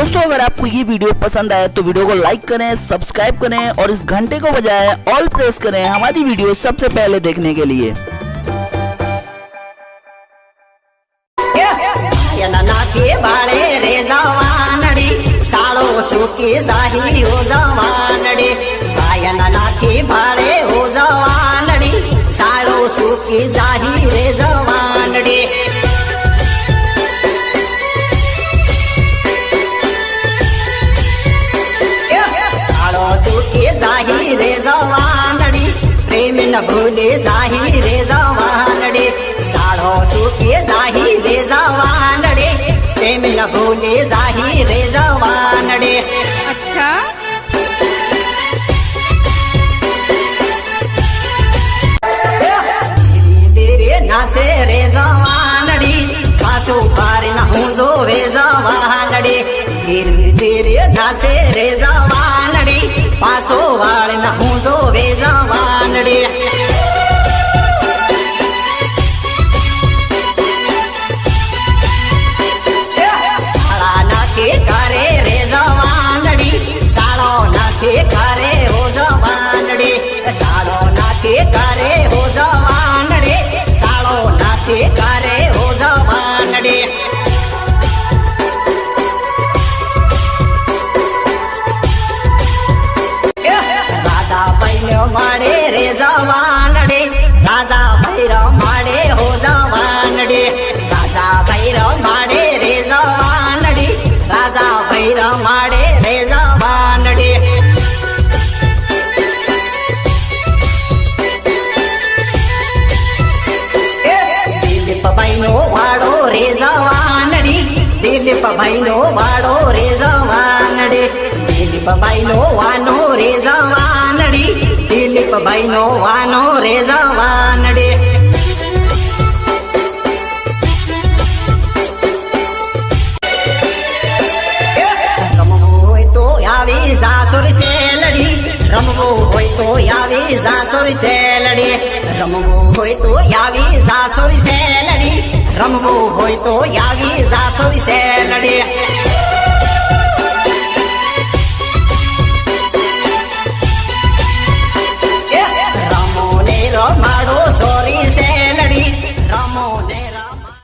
दोस्तों अगर आपको ये वीडियो पसंद आए तो वीडियो को लाइक करें, सब्सक्राइब करें और इस घंटे को बजाय ऑल प्रेस करें हमारी वीडियो सबसे पहले देखने के लिए। नाके बाड़े रे जवानड़ी साड़ो सुकी जाही हो जवानड़ी गायन नाके बाड़े हो जवानड़ी साड़ो सुकी जाही रे जवानड़ी साड़ो सुकी जाही रे जवानड़ी प्रेम न भूले जाही रे जवानड़ी साड़ो सुकी जाही रे जवानड़ी प्रेम न भूले जाही रे जवानड़ी। अच्छा धीरे नाचे रे जवानड़ी पाछो पार न हूँ जो रे जवानड़ी धीरे धीरे नाचे रे जवानड़ी पाछो वाल न हूँ जो रे जवानड़ी। करे रे जवानड़ी साड़ो नाके करे हो जवानड़ी साड़ो नाके करे हो जवानड़ी साड़ो नाके करे हो जवानड़ी। राजा भैरो माड़े रे जवानड़ी राजा भैरो माड़े हो जवानड़ी राजा भैरो माड़े रे जवानड़ी राजा भैरो माड़े रे जवानड़ी। दिलीप भाईनो वाड़ो रे जवानड़ी दिलीप भाईनो वाड़ो रे जवानड़ी दिलीप भाईनो वानो रे जवानड़ी दिलीप भाईनो वानो रे जवानड़ी। जासुर से लड़ी रमवो होय तो यावी जासुर से लड़ी रमवो होय तो यावी जासुर से लड़ी रमवो होय तो यावी जासुर से लड़ी।